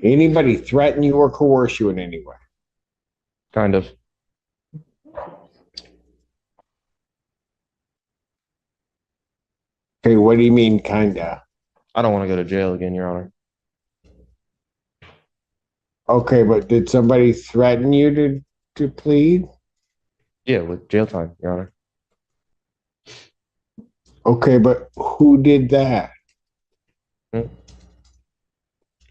Anybody threaten you or coerce you in any way? Kind of. Okay, what do you mean, kinda? I don't want to go to jail again, Your Honor. Okay, but did somebody threaten you to plead? Yeah, with jail time, Your Honor. Okay, but who did that? Hmm.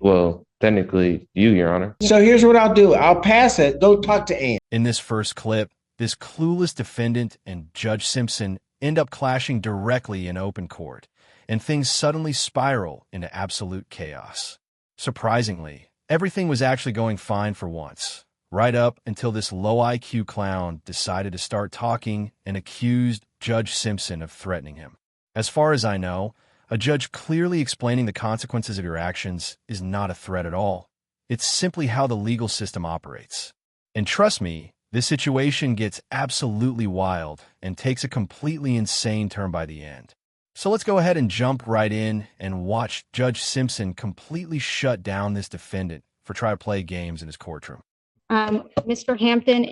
Well, technically, you, Your Honor. So here's what I'll do. I'll pass it. Go talk to Ann. In this first clip, this clueless defendant and Judge Simpson end up clashing directly in open court, and things suddenly spiral into absolute chaos. Surprisingly, everything was actually going fine for once, right up until this low IQ clown decided to start talking and accused Judge Simpson of threatening him. As far as I know, a judge clearly explaining the consequences of your actions is not a threat at all. It's simply how the legal system operates. And trust me, this situation gets absolutely wild and takes a completely insane turn by the end. So let's go ahead and jump right in and watch Judge Simpson completely shut down this defendant for trying to play games in his courtroom. Mr. Hampton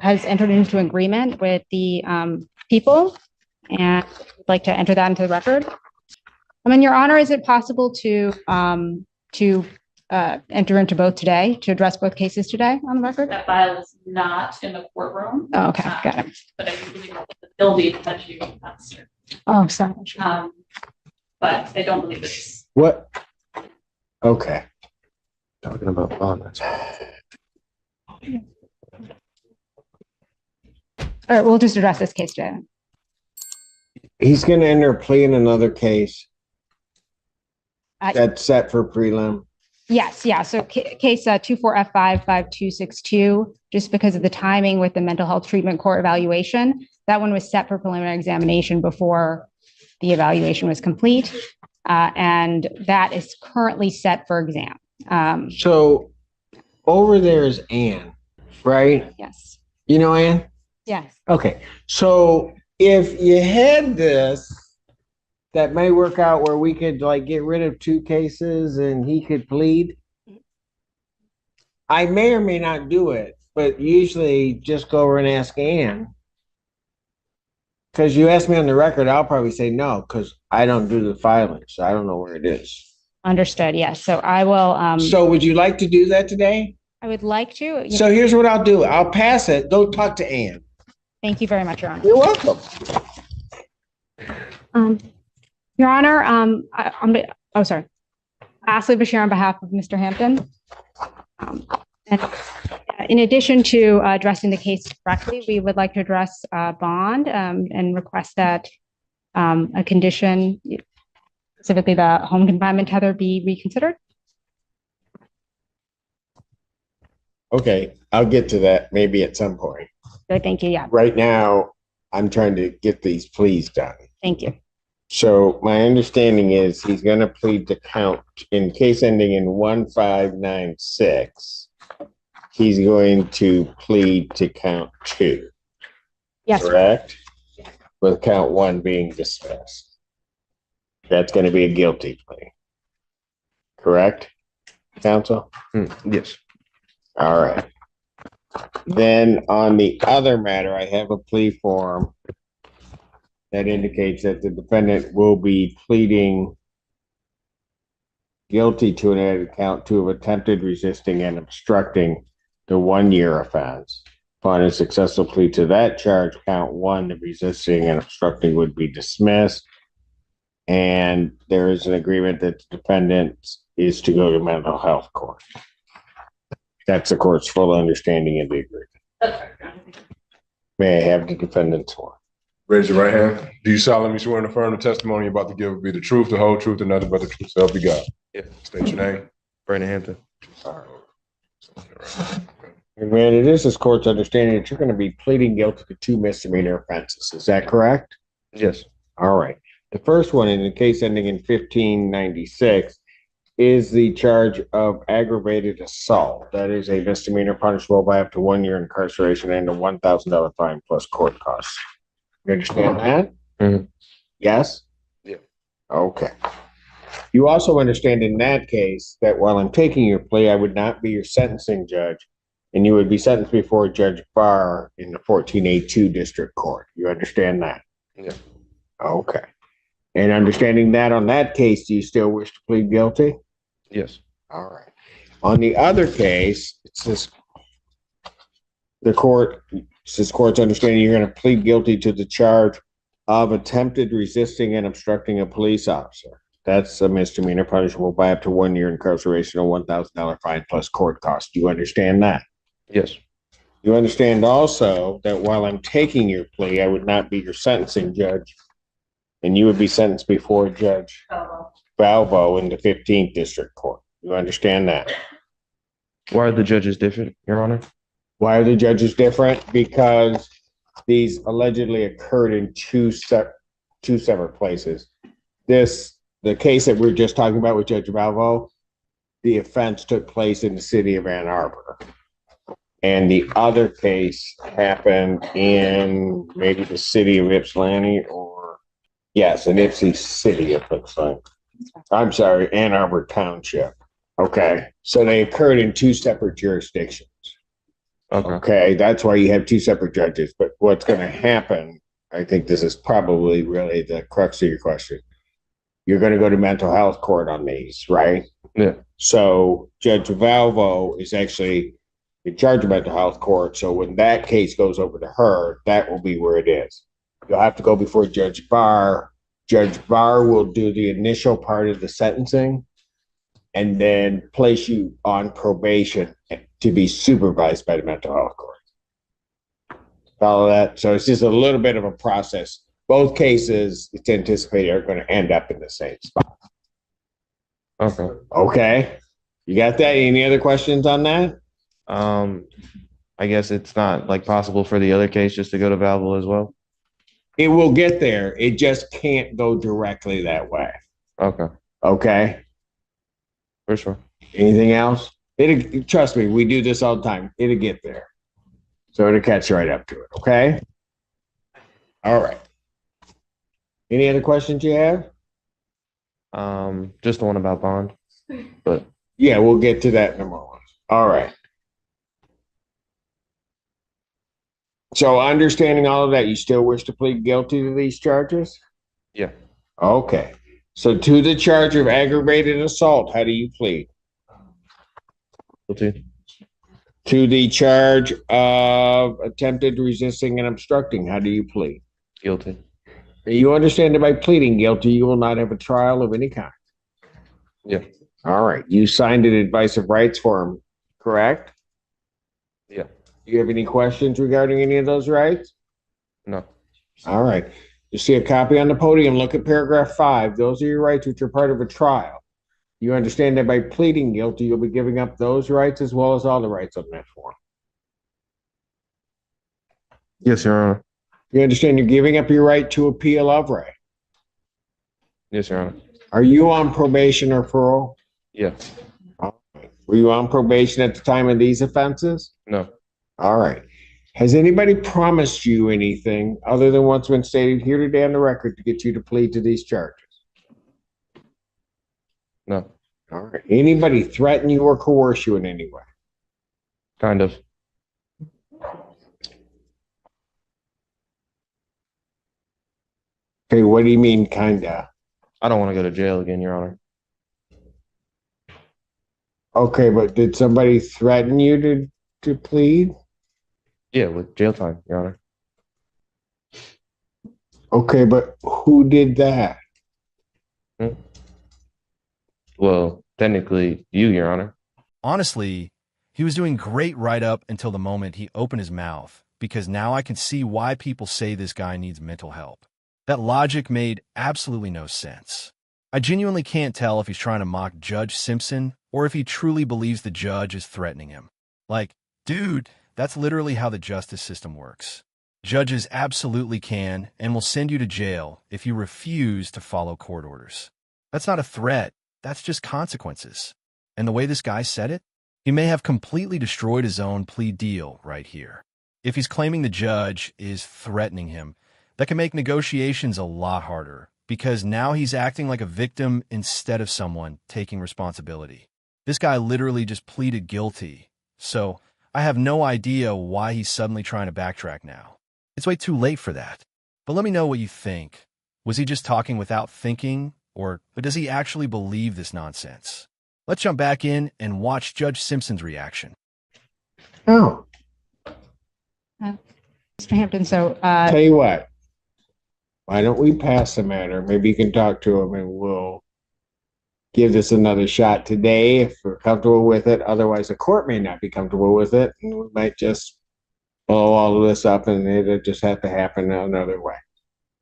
has entered into an agreement with the people, and I'd like to enter that into the record. Your Honor, is it possible to enter into both today, to address both cases today on the record? That file is not in the courtroom. Oh, okay, got it. But I can give you the building that you faster. Oh, sorry. But I don't believe it's. What? Okay. Talking about bond. All right, we'll just address this case today. He's going to enter a plea in another case that's set for prelim. Yes, yeah. So case 24F55262, just because of the timing with the mental health treatment court evaluation, that one was set for preliminary examination before the evaluation was complete. And that is currently set for exam. So over there is Ann, right? Yes. You know Ann? Yes. Okay. So if you had this, that may work out where we could like get rid of two cases and he could plead. I may or may not do it, but usually just go over and ask Ann. Because you asked me on the record, I'll probably say no, because I don't do the filing, so I don't know where it is. Understood. Yes. So I will. So would you like to do that today? I would like to. So here's what I'll do. I'll pass it. Go talk to Ann. Thank you very much, Your Honor. You're welcome. Your Honor, sorry. Ashley Bashir on behalf of Mr. Hampton. And in addition to addressing the case directly, we would like to address bond and request that a condition, specifically the home confinement tether, be reconsidered. Okay, I'll get to that maybe at some point. Good, thank you. Yeah. Right now, I'm trying to get these pleas done. Thank you. So my understanding is he's going to plead to count in case ending in 1596. He's going to plead to count 2. Yes. Correct? With count 1 being dismissed. That's going to be a guilty plea. Correct, counsel? Yes. All right. Then on the other matter, I have a plea form that indicates that the defendant will be pleading guilty to an added count 2 of attempted resisting and obstructing the 1-year offense. Upon a successful plea to that charge, count 1, the resisting and obstructing, would be dismissed. And there is an agreement that the defendant is to go to mental health court. That's the court's full understanding of the agreement. That's right. May I have the defendant's sworn? Raise your right hand. Do you solemnly swear and affirm the testimony you're about to give will be the truth, the whole truth, and nothing but the truth, so help you God? Yeah. State your name. Brandon Hampton. Man, it is this court's understanding that you're going to be pleading guilty to 2 misdemeanor offenses. Is that correct? Yes. All right. The first one, in the case ending in 1596, is the charge of aggravated assault. That is a misdemeanor punishable by up to 1 year incarceration and a $1,000 fine plus court costs. You understand that? Mm-hmm. Yes? Yeah. Okay. You also understand in that case that while I'm taking your plea, I would not be your sentencing judge, and you would be sentenced before Judge Barr in the 14A2 District Court. You understand that? Yeah. Okay. And understanding that on that case, do you still wish to plead guilty? Yes. All right. On the other case, it says the court, says court's understanding you're going to plead guilty to the charge of attempted resisting and obstructing a police officer. That's a misdemeanor punishable by up to 1 year incarceration or $1,000 fine plus court costs. Do you understand that? Yes. You understand also that while I'm taking your plea, I would not be your sentencing judge, and you would be sentenced before Judge Balvo in the 15th District Court. You understand that? Why are the judges different, Your Honor? Why are the judges different? Because these allegedly occurred in two separate places. The case that we are just talking about with Judge Balvo, the offense took place in the city of Ann Arbor. And the other case happened in maybe the city of Ypsilanti or, yes, in Ypsi City of Ypsilanti. I'm sorry, Ann Arbor Township. Okay. So they occurred in two separate jurisdictions. Okay. Okay. That's why you have two separate judges. But what's going to happen, I think this is probably really the crux of your question. You're going to go to mental health court on these, right? Yeah. So Judge Valvo is actually in charge of mental health court. So when that case goes over to her, that will be where it is. You'll have to go before Judge Barr. Judge Barr will do the initial part of the sentencing and then place you on probation to be supervised by the mental health court. Follow that? So it's just a little bit of a process. Both cases, it's anticipated, are going to end up in the same spot. Okay. Okay. You got that? Any other questions on that? I guess it's not like possible for the other case just to go to Valvo as well. It will get there. It just can't go directly that way. Okay. Okay. For sure. Anything else? Trust me, we do this all the time. It'll get there. So it'll catch right up to it. Okay. All right. Any other questions you have? Just the one about bond, but Yeah, we'll get to that in a moment. All right. So understanding all of that, you still wish to plead guilty to these charges? yeah. Okay. So to the charge of aggravated assault, how do you plead? Guilty. To the charge of attempted resisting and obstructing, how do you plead? Guilty. You understand that by pleading guilty, you will not have a trial of any kind. Yeah. All right. You signed an advice of rights form, correct? Yeah. Do you have any questions regarding any of those rights? No. All right. You see a copy on the podium. Look at paragraph 5. Those are your rights which are part of a trial. You understand that by pleading guilty, you'll be giving up those rights as well as all the rights on that form. Yes, Your Honor. You understand you're giving up your right to appeal of right. Yes, Your Honor. Are you on probation or parole? Yeah. Were you on probation at the time of these offenses? No. All right. Has anybody promised you anything other than what's been stated here today on the record to get you to plead to these charges? No. All right. Anybody threaten you or coerce you in any way? Kind of. Okay, what do you mean, kinda? I don't want to go to jail again, Your Honor. Okay, but did somebody threaten you to plead? Yeah, with jail time, Your Honor. Okay, but who did that? Well, technically, you, Your Honor. Honestly, he was doing great right up until the moment he opened his mouth, because now I can see why people say this guy needs mental help. That logic made absolutely no sense. I genuinely can't tell if he's trying to mock Judge Simpson or if he truly believes the judge is threatening him. Like, dude, that's literally how the justice system works. Judges absolutely can and will send you to jail if you refuse to follow court orders. That's not a threat. That's just consequences. And the way this guy said it, he may have completely destroyed his own plea deal right here. If he's claiming the judge is threatening him, that can make negotiations a lot harder, because now he's acting like a victim instead of someone taking responsibility. This guy literally just pleaded guilty, so I have no idea why he's suddenly trying to backtrack now. It's way too late for that. But let me know what you think. Was he just talking without thinking, or does he actually believe this nonsense? Let's jump back in and watch Judge Simpson's reaction. Oh, Mr. Hampton, so tell you what. Why don't we pass the matter? Maybe you can talk to him and we'll give this another shot today if we're comfortable with it. Otherwise, the court may not be comfortable with it, and we might just blow all of this up and it'll just have to happen another way.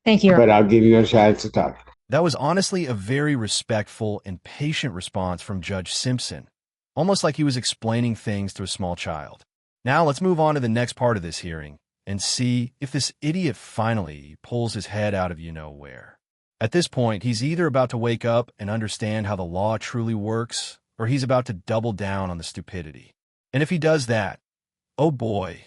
thank you. But I'll give you a chance to talk. That was honestly a very respectful and patient response from Judge Simpson, almost like he was explaining things to a small child. Now let's move on to the next part of this hearing and see if this idiot finally pulls his head out of you-know-where. At this point, he's either about to wake up and understand how the law truly works, or he's about to double down on the stupidity. And if he does that, oh boy,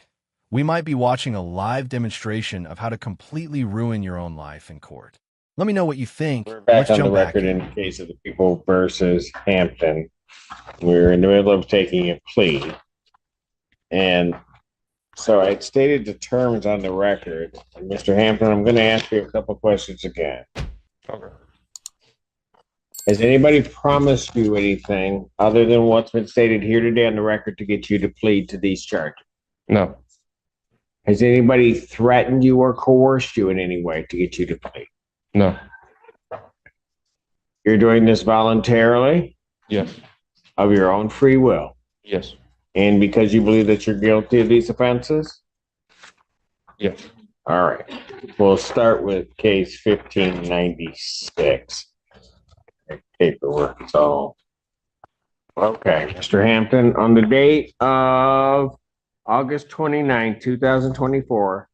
we might be watching a live demonstration of how to completely ruin your own life in court. Let me know what you think. We're back Let's on the jump back record in the case of the people versus Hampton. We're in the middle of taking a plea. And so I stated the terms on the record. And Mr. Hampton, I'm going to ask you a couple questions again. Okay. Has anybody promised you anything other than what's been stated here today on the record to get you to plead to these charges? No, Has anybody threatened you or coerced you in any way to get you to plead? no, You're doing this voluntarily, yes, of your own free will, yes, and because you believe that you're guilty of these offenses? yes. All right. We'll start with case 1596. Paperwork. So, okay, Mr. Hampton, on the date of August 29, 2024,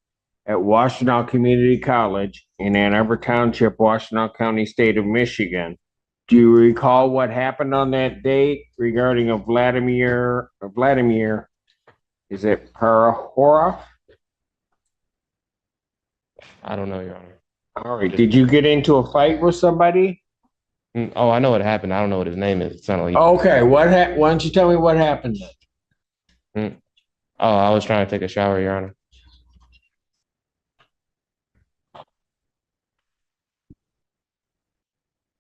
at Washtenaw Community College in Ann Arbor Township, Washtenaw County, state of Michigan, do you recall what happened on that date regarding a Vladimir, is it Parahorov? I don't know, Your Honor. All right. Did you get into a fight with somebody? Oh, I know what happened. I don't know what his name is. It sounded like. Okay. Why don't you tell me what happened then? Oh, I was trying to take a shower, Your Honor.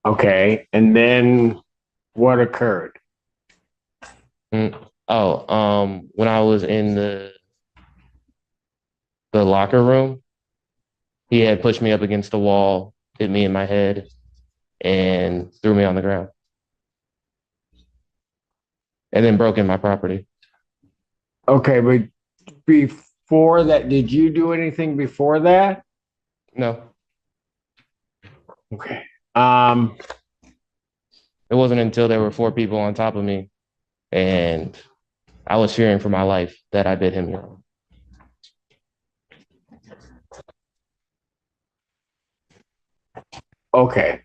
Okay. And then what occurred? Oh, when I was in the locker room, he had pushed me up against the wall, hit me in my head, and threw me on the ground. And then broke in my property. Okay. But before that, did you do anything before that? No, Okay. it wasn't until there were 4 people on top of me and I was fearing for my life that I bit him, Your Honor. Okay.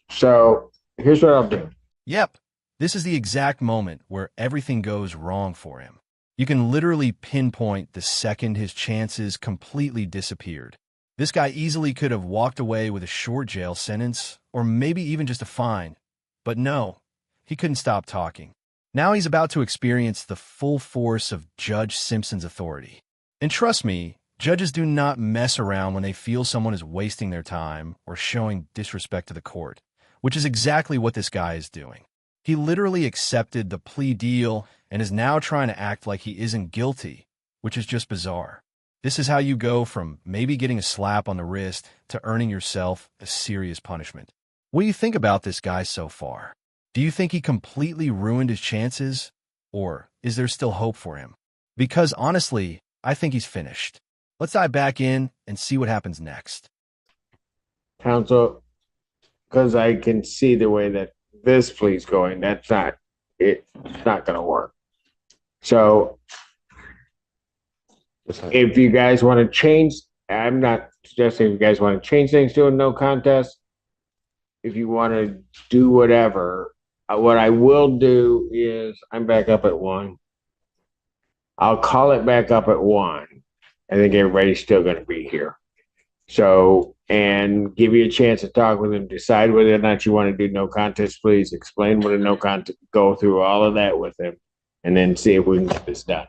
So here's what I'll do. Yep, this is the exact moment where everything goes wrong for him. You can literally pinpoint the second his chances completely disappeared. This guy easily could have walked away with a short jail sentence, or maybe even just a fine. But no, he couldn't stop talking. Now he's about to experience the full force of Judge Simpson's authority. And trust me, judges do not mess around when they feel someone is wasting their time or showing disrespect to the court, which is exactly what this guy is doing. He literally accepted the plea deal and is now trying to act like he isn't guilty, which is just bizarre. This is how you go from maybe getting a slap on the wrist to earning yourself a serious punishment. What do you think about this guy so far? Do you think he completely ruined his chances? Or is there still hope for him? Because honestly, I think he's finished. Let's dive back in and see what happens next. Counsel, because I can see the way that this plea's going, it's not going to work. So if you guys want to change, I'm not suggesting if you guys want to change things to a no contest. If you want to do whatever, what I will do is I'm back up at 1. I'll call it back up at 1. I think everybody's still going to be here. So and give you a chance to talk with him, decide whether or not you want to do no contest pleas, explain what a no contest, go through all of that with him, and then see if we can get this done.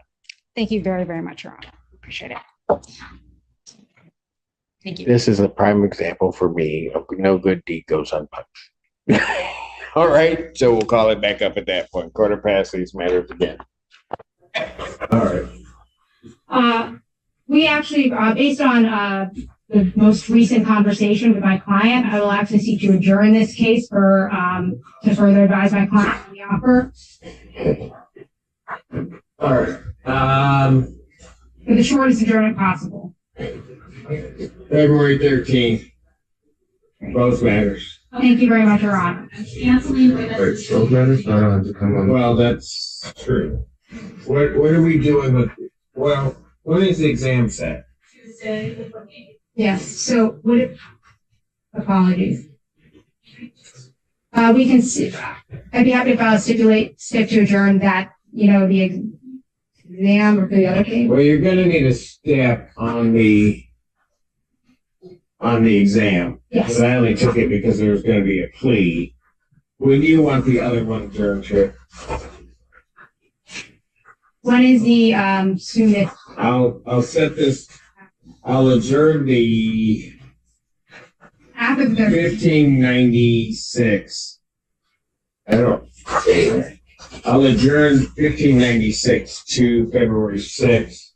Thank you very, very much, Your Honor. Appreciate it. Thank you. This is a prime example for me of no good deed goes unpunished. All right, so we'll call it back up at that point. Quarter past these matters again. All right. We actually, based on the most recent conversation with my client, I will actually seek to adjourn this case for to further advise my client on the offer. All right. For the shortest adjournment possible. February 13th. Both matters. Thank you very much, Your Honor. Canceling witness. Both matters? I don't have to come on. Well, that's true. What are we doing with, well, when is the exam set? Tuesday, the 28th. Yes, so would it, apologies. We can see, I'd be happy if I'll stick to adjourn that, the exam or for the other case. Well, you're gonna need a step on the exam. Yes. Because I only took it because there was gonna be a plea. When do you want the other one adjourned to? When is the soonest? I'll set this, I'll adjourn the After the 1596. I'll adjourn 1596 to February 6th.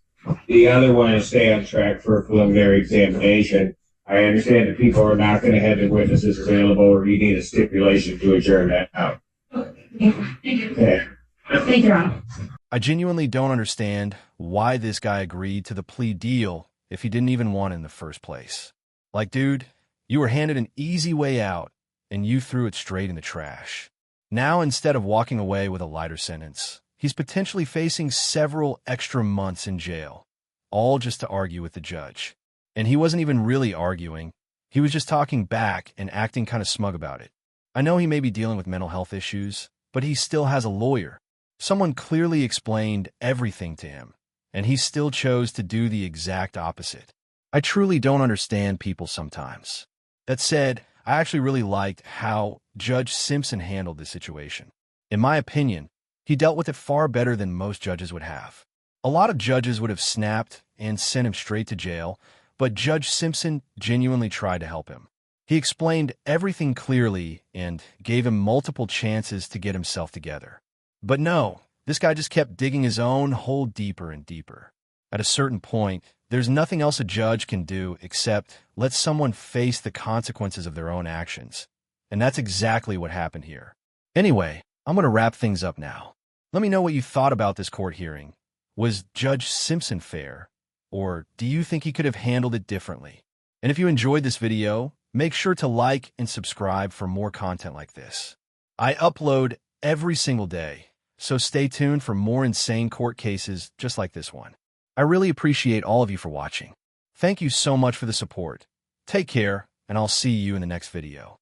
The other one is stay on track for a preliminary examination. I understand that people are not going to have the witnesses available, or you need a stipulation to adjourn that out. Okay. Thank you, Your Honor. I genuinely don't understand why this guy agreed to the plea deal if he didn't even want it in the first place. Like, dude, you were handed an easy way out, and you threw it straight in the trash. Now, instead of walking away with a lighter sentence, he's potentially facing several extra months in jail, all just to argue with the judge. And he wasn't even really arguing. He was just talking back and acting kind of smug about it. I know he may be dealing with mental health issues, but he still has a lawyer. Someone clearly explained everything to him, and he still chose to do the exact opposite. I truly don't understand people sometimes. That said, I actually really liked how Judge Simpson handled this situation. In my opinion, he dealt with it far better than most judges would have. A lot of judges would have snapped and sent him straight to jail, but Judge Simpson genuinely tried to help him. He explained everything clearly and gave him multiple chances to get himself together. But no, this guy just kept digging his own hole deeper and deeper. At a certain point, there's nothing else a judge can do except let someone face the consequences of their own actions. And that's exactly what happened here. Anyway, I'm going to wrap things up now. Let me know what you thought about this court hearing. Was Judge Simpson fair? Or do you think he could have handled it differently? And if you enjoyed this video, make sure to like and subscribe for more content like this. I upload every single day, so stay tuned for more insane court cases just like this one. I really appreciate all of you for watching. Thank you so much for the support. Take care, and I'll see you in the next video.